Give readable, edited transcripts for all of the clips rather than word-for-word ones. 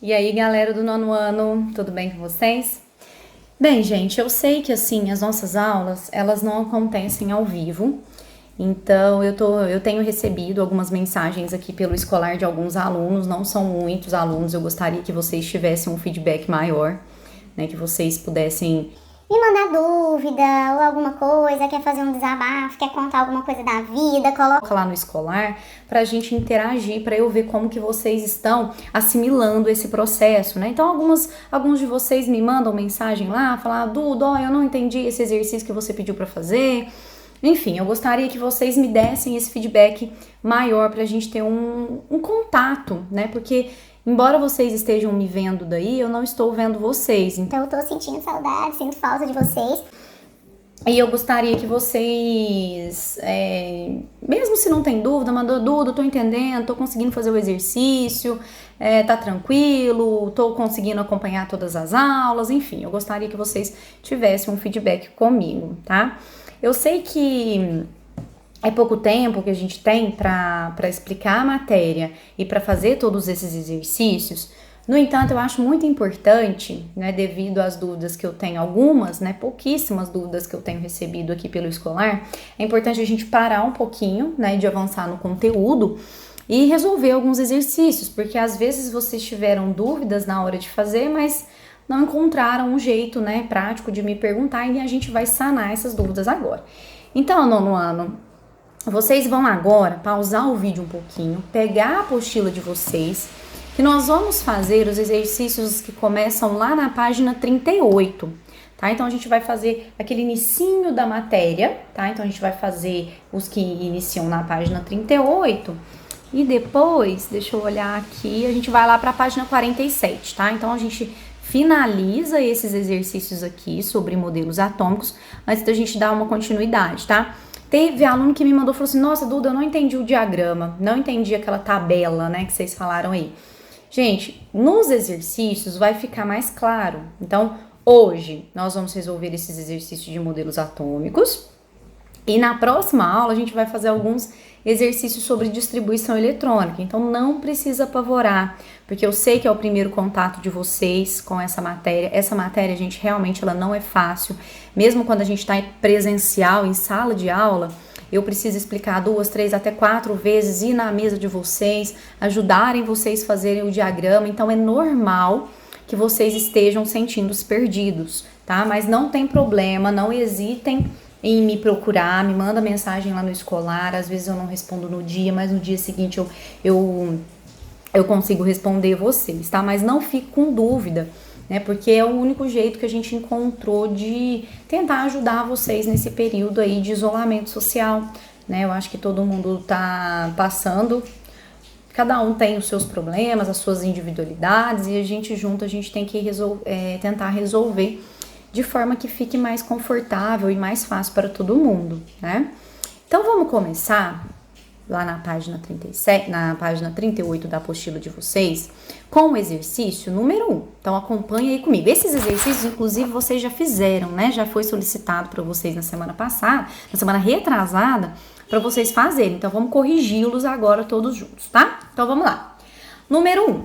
E aí, galera do nono ano, tudo bem com vocês? Bem, gente, eu sei que assim, as nossas aulas, elas não acontecem ao vivo. Então, eu tenho recebido algumas mensagens aqui pelo escolar de alguns alunos, não são muitos alunos, eu gostaria que vocês tivessem um feedback maior, né, que vocês pudessem me mandar dúvida ou alguma coisa, quer fazer um desabafo, quer contar alguma coisa da vida, coloca lá no escolar pra gente interagir, pra eu ver como que vocês estão assimilando esse processo, né? Então, alguns de vocês me mandam mensagem lá, falar, Duda, eu não entendi esse exercício que você pediu pra fazer. Enfim, eu gostaria que vocês me dessem esse feedback maior pra gente ter um contato, né? Porque embora vocês estejam me vendo daí, eu não estou vendo vocês. Então eu tô sentindo saudade, sinto falta de vocês. E eu gostaria que vocês, mesmo se não tem dúvida, mandou Duda, tô entendendo, tô conseguindo fazer o exercício, tá tranquilo, tô conseguindo acompanhar todas as aulas, enfim, eu gostaria que vocês tivessem um feedback comigo, tá? Eu sei que é pouco tempo que a gente tem para explicar a matéria e para fazer todos esses exercícios. No entanto, eu acho muito importante, né, devido às dúvidas que eu tenho, algumas, né, pouquíssimas dúvidas que eu tenho recebido aqui pelo escolar, é importante a gente parar um pouquinho, né, de avançar no conteúdo e resolver alguns exercícios, porque às vezes vocês tiveram dúvidas na hora de fazer, mas não encontraram um jeito, né, prático de me perguntar e a gente vai sanar essas dúvidas agora. Então, nono ano, vocês vão agora pausar o vídeo um pouquinho, pegar a apostila de vocês, que nós vamos fazer os exercícios que começam lá na página 38, tá? Então, a gente vai fazer aquele inicinho da matéria, tá? Então, a gente vai fazer os que iniciam na página 38 e depois, deixa eu olhar aqui, a gente vai lá para a página 47, tá? Então, a gente finaliza esses exercícios aqui sobre modelos atômicos antes da gente dar uma continuidade, tá? Teve aluno que me mandou, falou assim, nossa, Duda, eu não entendi o diagrama, não entendi aquela tabela, né, que vocês falaram aí. Gente, nos exercícios vai ficar mais claro. Então, hoje nós vamos resolver esses exercícios de modelos atômicos e na próxima aula a gente vai fazer alguns exercícios sobre distribuição eletrônica. Então, não precisa apavorar, porque eu sei que é o primeiro contato de vocês com essa matéria. Essa matéria, gente, realmente ela não é fácil. Mesmo quando a gente está presencial, em sala de aula, eu preciso explicar 2, 3, até 4 vezes, ir na mesa de vocês, ajudarem vocês a fazerem o diagrama. Então, é normal que vocês estejam sentindo-se perdidos, tá? Mas não tem problema, não hesitem em me procurar, me manda mensagem lá no escolar, às vezes eu não respondo no dia, mas no dia seguinte eu consigo responder vocês, tá? Mas não fique com dúvida, né? Porque é o único jeito que a gente encontrou de tentar ajudar vocês nesse período aí de isolamento social, né? Eu acho que todo mundo tá passando, cada um tem os seus problemas, as suas individualidades, e a gente junto, a gente tem que tentar resolver de forma que fique mais confortável e mais fácil para todo mundo, né? Então, vamos começar lá na página 37, na página 38 da apostila de vocês, com o exercício número 1. Então, acompanha aí comigo. Esses exercícios, inclusive, vocês já fizeram, né? Já foi solicitado para vocês na semana passada, na semana retrasada, para vocês fazerem. Então, vamos corrigi-los agora todos juntos, tá? Então, vamos lá. Número 1.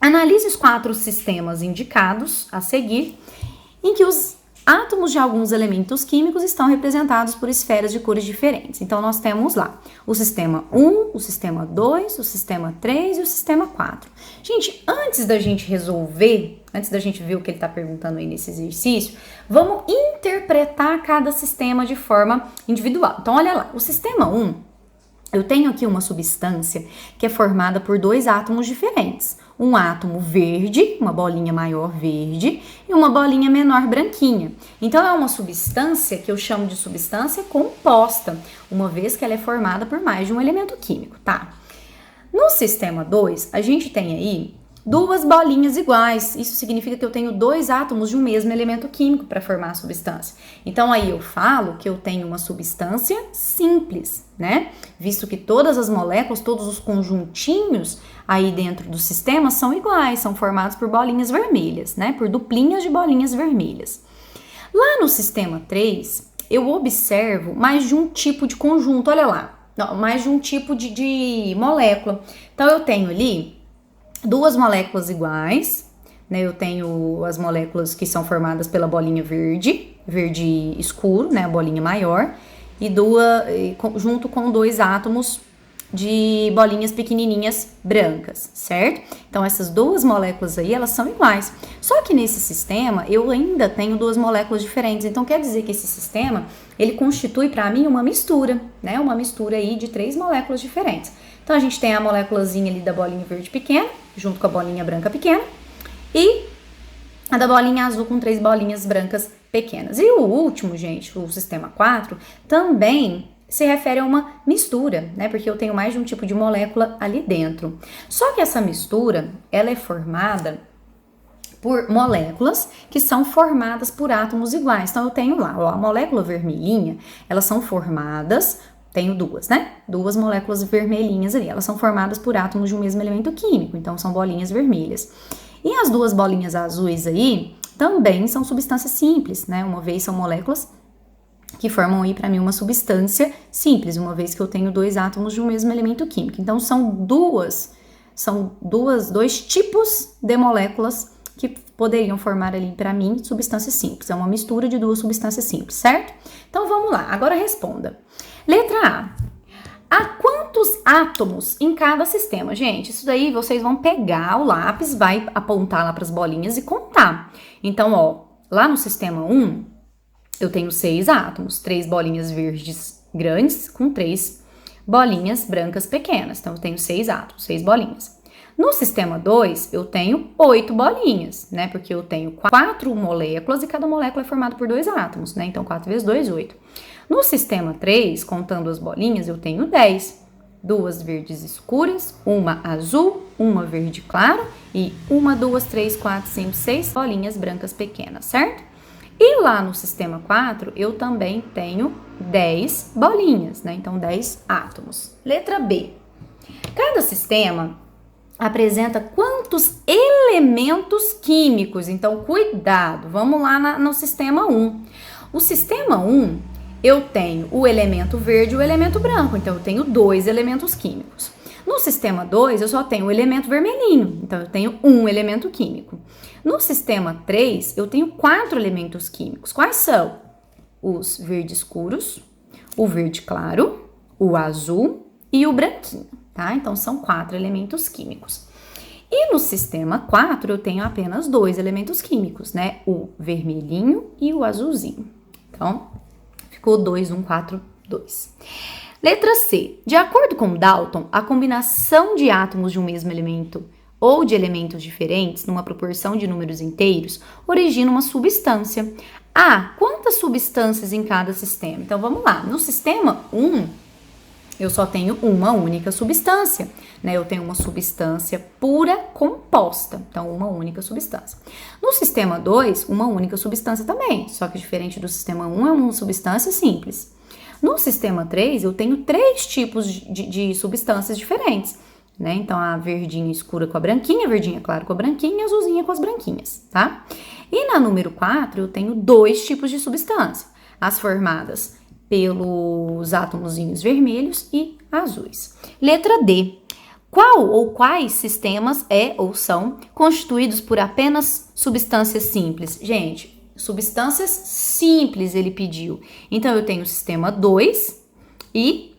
Analise os 4 sistemas indicados a seguir, em que os átomos de alguns elementos químicos estão representados por esferas de cores diferentes. Então, nós temos lá o sistema 1, o sistema 2, o sistema 3 e o sistema 4. Gente, antes da gente resolver, antes da gente ver o que ele está perguntando aí nesse exercício, vamos interpretar cada sistema de forma individual. Então, olha lá, o sistema 1, eu tenho aqui uma substância que é formada por 2 átomos diferentes. Um átomo verde, uma bolinha maior verde, e uma bolinha menor branquinha. Então, é uma substância que eu chamo de substância composta, uma vez que ela é formada por mais de um elemento químico, tá? No sistema 2, a gente tem aí 2 bolinhas iguais. Isso significa que eu tenho 2 átomos de um mesmo elemento químico para formar a substância. Então, aí eu falo que eu tenho uma substância simples, né? Visto que todas as moléculas, todos os conjuntinhos aí dentro do sistema são iguais, são formados por bolinhas vermelhas, né? Por duplinhas de bolinhas vermelhas. Lá no sistema 3, eu observo mais de um tipo de conjunto, olha lá. Não, mais de um tipo de molécula. Então, eu tenho ali duas moléculas iguais, né? Eu tenho as moléculas que são formadas pela bolinha verde escuro, né? A bolinha maior, e junto com dois átomos de bolinhas pequenininhas brancas, certo? Então, essas duas moléculas aí, elas são iguais. Só que nesse sistema, eu ainda tenho duas moléculas diferentes. Então, quer dizer que esse sistema, ele constitui para mim uma mistura, né? Uma mistura aí de 3 moléculas diferentes. Então, a gente tem a moléculazinha ali da bolinha verde pequena, junto com a bolinha branca pequena, e a da bolinha azul com 3 bolinhas brancas pequenas. E o último, gente, o sistema 4, também se refere a uma mistura, né? Porque eu tenho mais de um tipo de molécula ali dentro. Só que essa mistura, ela é formada por moléculas que são formadas por átomos iguais. Então, eu tenho lá, ó, a molécula vermelhinha, elas são formadas, tenho duas, né? Duas moléculas vermelhinhas ali, elas são formadas por átomos de um mesmo elemento químico, então são bolinhas vermelhas. E as duas bolinhas azuis aí também são substâncias simples, né? Uma vez são moléculas que formam aí para mim uma substância simples, uma vez que eu tenho dois átomos de um mesmo elemento químico. Então, são dois tipos de moléculas que poderiam formar ali para mim substâncias simples. É uma mistura de duas substâncias simples, certo? Então, vamos lá. Agora responda. Letra A. Há quantos átomos em cada sistema? Gente, isso daí vocês vão pegar o lápis, vai apontar lá para as bolinhas e contar. Então, ó, lá no sistema 1, eu tenho 6 átomos, 3 bolinhas verdes grandes com 3 bolinhas brancas pequenas. Então, eu tenho 6 átomos, 6 bolinhas. No sistema 2, eu tenho 8 bolinhas, né? Porque eu tenho 4 moléculas e cada molécula é formada por 2 átomos, né? Então, 4 vezes 2, 8. No sistema 3, contando as bolinhas, eu tenho 10. 2 verdes escuras, uma azul, uma verde claro e 1, 2, 3, 4, 5, 6 bolinhas brancas pequenas, certo? E lá no sistema 4, eu também tenho 10 bolinhas, né? Então, 10 átomos. Letra B. Cada sistema apresenta quantos elementos químicos? Então, cuidado. Vamos lá no sistema 1. O sistema 1, eu tenho o elemento verde e o elemento branco. Então, eu tenho 2 elementos químicos. No sistema 2, eu só tenho o elemento vermelhinho. Então, eu tenho 1 elemento químico. No sistema 3, eu tenho 4 elementos químicos. Quais são? Os verde escuros, o verde claro, o azul e o branquinho, tá? Então, são 4 elementos químicos. E no sistema 4, eu tenho apenas 2 elementos químicos, né? O vermelhinho e o azulzinho. Então, ficou 2, 1, 4, 2. Letra C. De acordo com Dalton, a combinação de átomos de um mesmo elemento ou de elementos diferentes, numa proporção de números inteiros, origina uma substância. Quantas substâncias em cada sistema? Então, vamos lá. No sistema 1, eu só tenho uma única substância, né? Eu tenho uma substância pura composta, então uma única substância. No sistema 2, uma única substância também, só que diferente do sistema 1, é uma substância simples. No sistema 3, eu tenho 3 tipos de substâncias diferentes, né? Então, a verdinha escura com a branquinha, a verdinha clara com a branquinha e a azulzinha com as branquinhas, tá? E na número 4, eu tenho 2 tipos de substância, as formadas pelos átomozinhos vermelhos e azuis. Letra D. Qual ou quais sistemas são constituídos por apenas substâncias simples? Gente, substâncias simples ele pediu. Então, eu tenho o sistema 2 e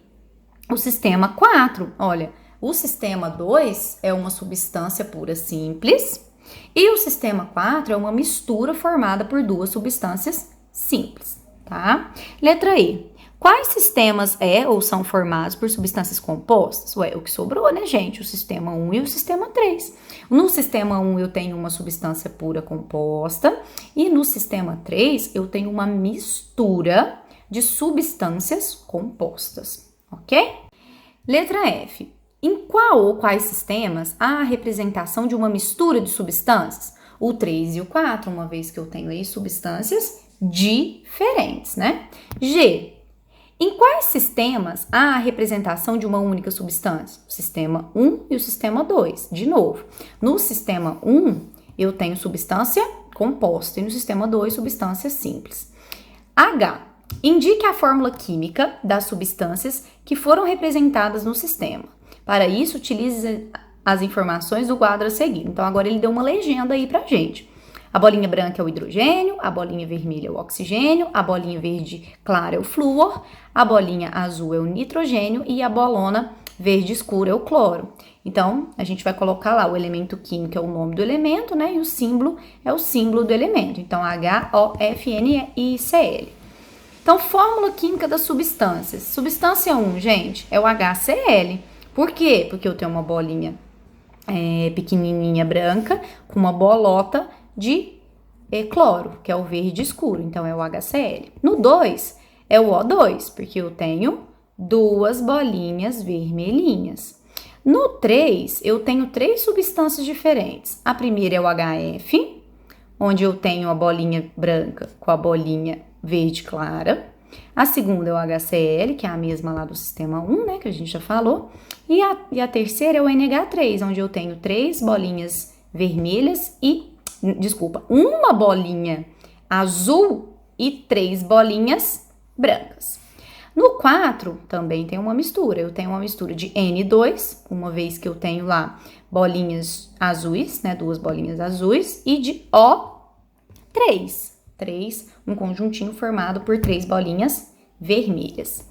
o sistema 4. Olha, o sistema 2 é uma substância pura simples e o sistema 4 é uma mistura formada por 2 substâncias simples, tá? Letra E. Quais sistemas são formados por substâncias compostas? O que sobrou, né, gente? O sistema 1 e o sistema 3. No sistema 1 eu tenho uma substância pura composta e no sistema 3 eu tenho uma mistura de substâncias compostas, ok? Letra F. Em qual ou quais sistemas há a representação de uma mistura de substâncias? O 3 e o 4, uma vez que eu tenho aí substâncias diferentes, né? G. Em quais sistemas há a representação de uma única substância? O sistema 1 e o sistema 2. De novo, no sistema 1 eu tenho substância composta e no sistema 2 substância simples. H. Indique a fórmula química das substâncias que foram representadas no sistema. Para isso, utilize as informações do quadro a seguir. Então, agora ele deu uma legenda aí pra gente. A bolinha branca é o hidrogênio, a bolinha vermelha é o oxigênio, a bolinha verde clara é o flúor, a bolinha azul é o nitrogênio e a bolona verde escura é o cloro. Então, a gente vai colocar lá o elemento químico é o nome do elemento, né? E o símbolo é o símbolo do elemento. Então, HOFNICL. Então, fórmula química das substâncias. Substância 1, gente, é o HCl. Por quê? Porque eu tenho uma bolinha pequenininha branca com uma bolota de cloro, que é o verde escuro. Então, é o HCl. No 2, é o O2, porque eu tenho duas bolinhas vermelhinhas. No 3, eu tenho 3 substâncias diferentes. A primeira é o HF, onde eu tenho a bolinha branca com a bolinha verde clara. A segunda é o HCl, que é a mesma lá do sistema 1, né, que a gente já falou. E a terceira é o NH3, onde eu tenho 3 bolinhas vermelhas uma bolinha azul e 3 bolinhas brancas. No 4, também tem uma mistura. Eu tenho uma mistura de N2, uma vez que eu tenho lá bolinhas azuis, né, 2 bolinhas azuis, e de O3, um conjuntinho formado por 3 bolinhas vermelhas.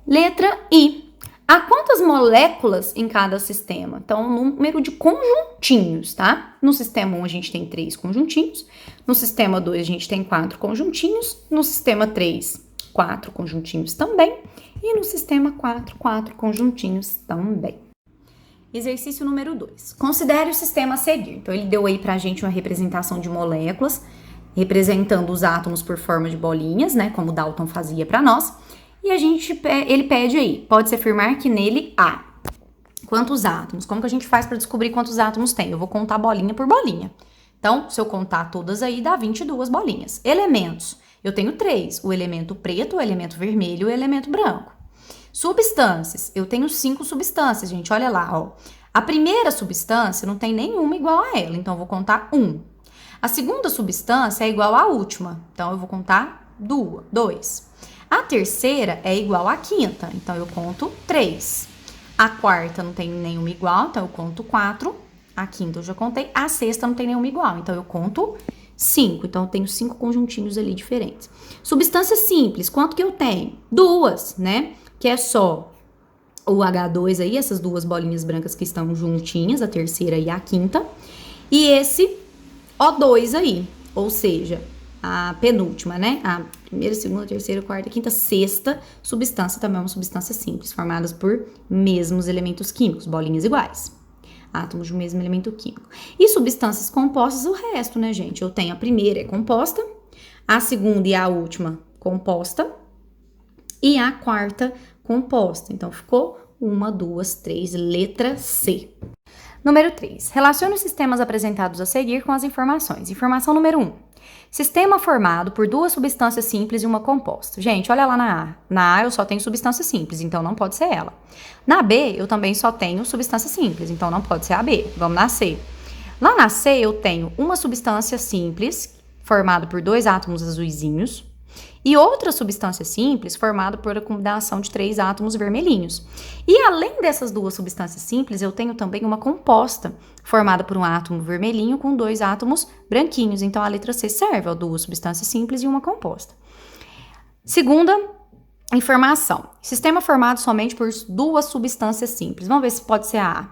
Letra I. Há quantas moléculas em cada sistema? Então, o número de conjuntinhos, tá? No sistema 1, a gente tem 3 conjuntinhos. No sistema 2, a gente tem 4 conjuntinhos. No sistema 3, 4 conjuntinhos também. E no sistema 4, 4 conjuntinhos também. Exercício número 2. Considere o sistema a seguir. Então, ele deu aí pra gente uma representação de moléculas, representando os átomos por forma de bolinhas, né? Como Dalton fazia pra nós. E ele pede aí, pode-se afirmar que nele há quantos átomos? Como que a gente faz para descobrir quantos átomos tem? Eu vou contar bolinha por bolinha. Então, se eu contar todas aí, dá 22 bolinhas. Elementos, eu tenho 3, o elemento preto, o elemento vermelho e o elemento branco. Substâncias, eu tenho 5 substâncias, gente, olha lá, ó. A primeira substância não tem nenhuma igual a ela, então eu vou contar 1. A segunda substância é igual à última, então eu vou contar 2. A terceira é igual à quinta, então eu conto 3. A quarta não tem nenhuma igual, então eu conto 4. A quinta eu já contei. A sexta não tem nenhuma igual, então eu conto 5. Então eu tenho 5 conjuntinhos ali diferentes. Substância simples, quanto que eu tenho? 2, né? Que é só o H2 aí, essas 2 bolinhas brancas que estão juntinhas, a terceira e a quinta. E esse O2 aí, ou seja, a penúltima, né? A primeira, segunda, terceira, quarta, quinta, sexta substância também é uma substância simples, formadas por mesmos elementos químicos, bolinhas iguais, átomos do mesmo elemento químico. E substâncias compostas, o resto, né, gente? Eu tenho a primeira é composta, a segunda e a última composta, e a quarta composta. Então, ficou 1, 2, 3, letra C. Número 3. Relacione os sistemas apresentados a seguir com as informações. Informação número 1. Sistema formado por 2 substâncias simples e uma composta. Gente, olha lá na A. Na A eu só tenho substância simples, então não pode ser ela. Na B eu também só tenho substância simples, então não pode ser a B. Vamos na C. Lá na C eu tenho uma substância simples, formada por 2 átomos azuisinhos, e outra substância simples formada por a combinação de 3 átomos vermelhinhos. E além dessas 2 substâncias simples, eu tenho também uma composta formada por um átomo vermelhinho com 2 átomos branquinhos. Então, a letra C serve a 2 substâncias simples e uma composta. Segunda informação. Sistema formado somente por 2 substâncias simples. Vamos ver se pode ser a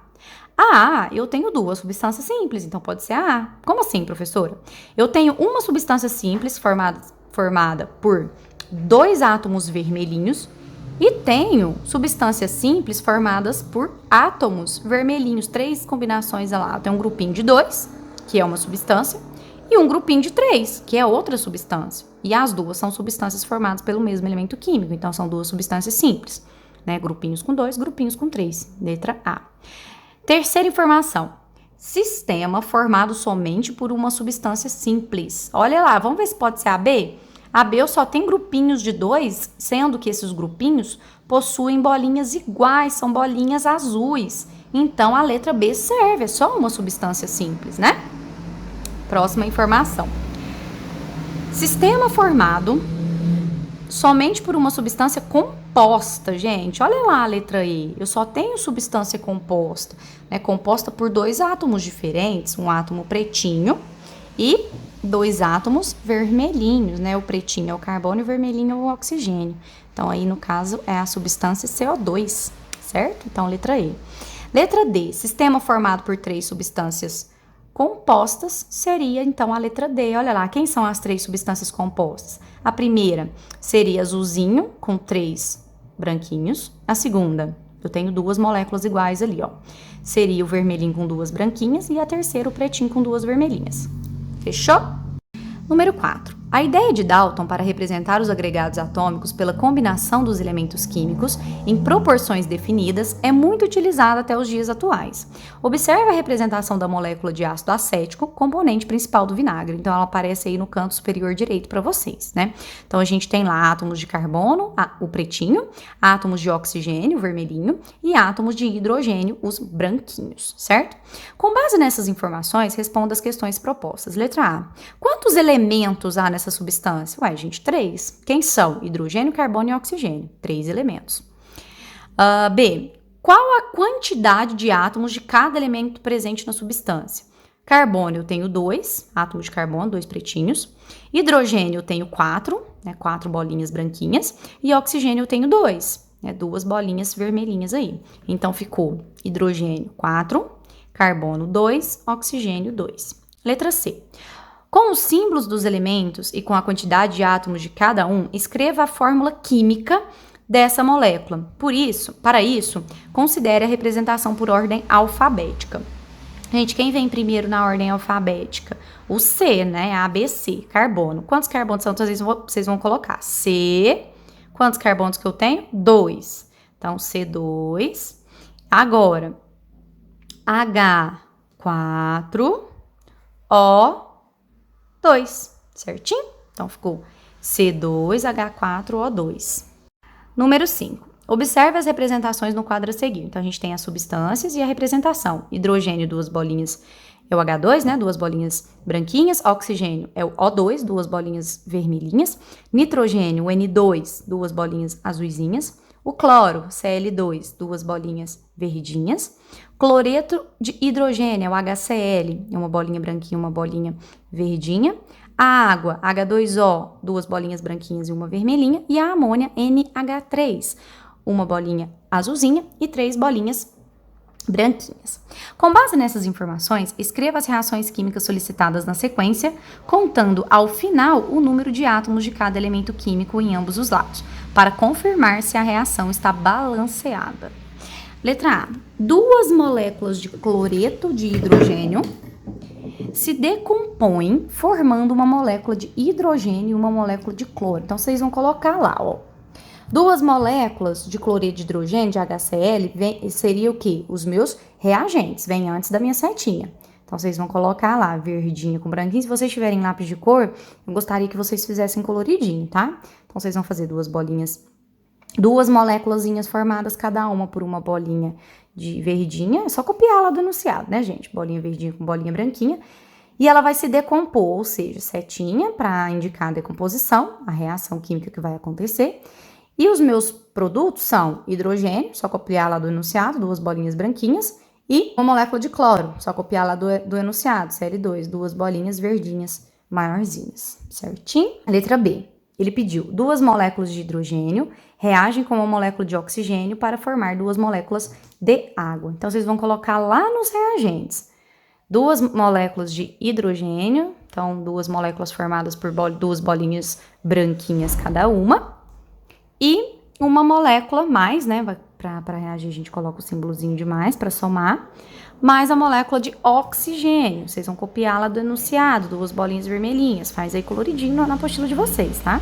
A. A, eu tenho 2 substâncias simples, então pode ser a A. Como assim, professora? Eu tenho uma substância simples formada por 2 átomos vermelhinhos e tenho substâncias simples formadas por átomos vermelhinhos, 3 combinações lá. Tem um grupinho de 2, que é uma substância, e um grupinho de 3, que é outra substância. E as duas são substâncias formadas pelo mesmo elemento químico, então são 2 substâncias simples, né? Grupinhos com 2, grupinhos com 3, letra A. Terceira informação. Sistema formado somente por uma substância simples. Olha lá, vamos ver se pode ser a B? A B eu só tenho grupinhos de 2, sendo que esses grupinhos possuem bolinhas iguais, são bolinhas azuis. Então, a letra B serve, é só uma substância simples, né? Próxima informação. Sistema formado somente por uma substância composta. composta, gente. Olha lá a letra E. Eu só tenho substância composta, né? Composta por 2 átomos diferentes, um átomo pretinho e 2 átomos vermelhinhos, né? O pretinho é o carbono e o vermelhinho é o oxigênio. Então, aí, no caso, é a substância CO2, certo? Então, letra E. Letra D, sistema formado por 3 substâncias compostas, seria, então, a letra D. Olha lá, quem são as 3 substâncias compostas? A primeira seria azulzinho, com 3 branquinhos. A segunda, eu tenho 2 moléculas iguais ali, ó. Seria o vermelhinho com 2 branquinhas e a terceira, o pretinho com 2 vermelhinhas. Fechou? Número 4. A ideia de Dalton para representar os agregados atômicos pela combinação dos elementos químicos em proporções definidas é muito utilizada até os dias atuais. Observe a representação da molécula de ácido acético, componente principal do vinagre. Então, ela aparece aí no canto superior direito para vocês, né? Então, a gente tem lá átomos de carbono, o pretinho, átomos de oxigênio, o vermelhinho, e átomos de hidrogênio, os branquinhos, certo? Com base nessas informações, responda as questões propostas. Letra A. Quantos elementos há nessa substância? Ué, gente, 3. Quem são? Hidrogênio, carbono e oxigênio. 3 elementos. B. Qual a quantidade de átomos de cada elemento presente na substância? Carbono eu tenho 2, átomos de carbono, 2 pretinhos. Hidrogênio eu tenho 4, né, 4 bolinhas branquinhas. E oxigênio eu tenho 2, né, 2 bolinhas vermelhinhas aí. Então, ficou hidrogênio 4, carbono 2, oxigênio 2. Letra C. Com os símbolos dos elementos e com a quantidade de átomos de cada um, escreva a fórmula química dessa molécula. Para isso, considere a representação por ordem alfabética. Gente, quem vem primeiro na ordem alfabética? O C, né? A, B, C, carbono. Quantos carbonos são? Então, vocês vão colocar C. Quantos carbonos que eu tenho? 2. Então, C2. Agora, H4, O2, certinho? Então, ficou C2H4O2. Número 5. Observe as representações no quadro a seguir. Então, a gente tem as substâncias e a representação. Hidrogênio, 2 bolinhas, é o H2, né? 2 bolinhas branquinhas. Oxigênio é o O2, 2 bolinhas vermelhinhas. Nitrogênio, o N2, 2 bolinhas azuisinhas. O cloro, Cl2, 2 bolinhas verdinhas. Cloreto de hidrogênio, é o HCl, é uma bolinha branquinha, uma bolinha verdinha. A água, H2O, 2 bolinhas branquinhas e uma vermelhinha. E a amônia, NH3, uma bolinha azulzinha e 3 bolinhas branquinhas. Com base nessas informações, escreva as reações químicas solicitadas na sequência, contando ao final o número de átomos de cada elemento químico em ambos os lados, para confirmar se a reação está balanceada. Letra A. 2 moléculas de cloreto de hidrogênio se decompõem formando uma molécula de hidrogênio e uma molécula de cloro. Então, vocês vão colocar lá, ó. 2 moléculas de cloreto de hidrogênio, de HCl, seria o quê? Os meus reagentes, vem antes da minha setinha. Então, vocês vão colocar lá, verdinho com branquinho. Se vocês tiverem lápis de cor, eu gostaria que vocês fizessem coloridinho, tá? Então, vocês vão fazer 2 bolinhas, 2 moléculazinhas formadas, cada uma por uma bolinha de verdinha. É só copiar lá do enunciado, né, gente? Bolinha verdinha com bolinha branquinha. E ela vai se decompor, ou seja, setinha para indicar a decomposição, a reação química que vai acontecer. E os meus produtos são hidrogênio, só copiar lá do enunciado, 2 bolinhas branquinhas, e uma molécula de cloro, só copiar lá do enunciado, Cl2, 2 bolinhas verdinhas maiorzinhas, certinho? Letra B, ele pediu 2 moléculas de hidrogênio reagem com uma molécula de oxigênio para formar 2 moléculas de água. Então, vocês vão colocar lá nos reagentes 2 moléculas de hidrogênio, então 2 moléculas formadas por 2 bolinhas branquinhas cada uma, e uma molécula mais, né, para reagir a gente coloca o símbolozinho de mais para somar, mais a molécula de oxigênio. Vocês vão copiar lá do enunciado, 2 bolinhas vermelhinhas, faz aí coloridinho na apostila de vocês, tá?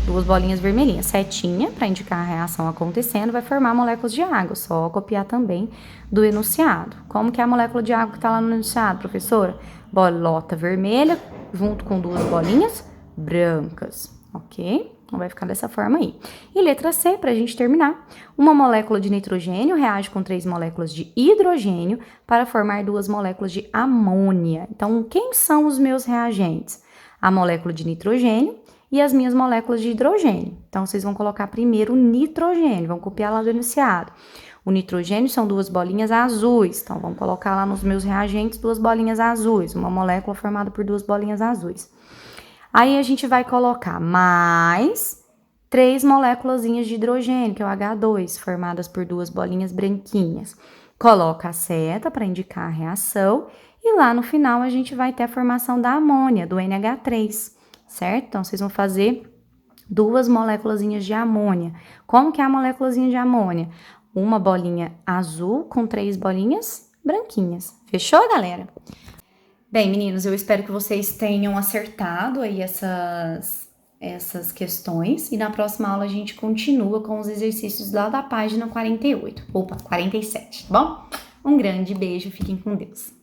2 bolinhas vermelhinhas, setinha para indicar a reação acontecendo, vai formar moléculas de água, só copiar também do enunciado. Como que é a molécula de água que tá lá no enunciado, professora? Bolota vermelha junto com 2 bolinhas brancas, ok? Então, vai ficar dessa forma aí. E letra C, para a gente terminar. Uma molécula de nitrogênio reage com 3 moléculas de hidrogênio para formar 2 moléculas de amônia. Então, quem são os meus reagentes? A molécula de nitrogênio e as minhas moléculas de hidrogênio. Então, vocês vão colocar primeiro o nitrogênio, vão copiar lá do enunciado. O nitrogênio são 2 bolinhas azuis, então vamos colocar lá nos meus reagentes 2 bolinhas azuis, uma molécula formada por 2 bolinhas azuis. Aí a gente vai colocar mais 3 moléculazinhas de hidrogênio, que é o H2, formadas por 2 bolinhas branquinhas. Coloca a seta para indicar a reação e lá no final a gente vai ter a formação da amônia, do NH3, certo? Então, vocês vão fazer 2 moléculazinhas de amônia. Como que é a moléculazinha de amônia? Uma bolinha azul com 3 bolinhas branquinhas. Fechou, galera? Bem, meninos, eu espero que vocês tenham acertado aí essas questões. E na próxima aula a gente continua com os exercícios lá da página 48. Opa, 47, tá bom? Um grande beijo, fiquem com Deus.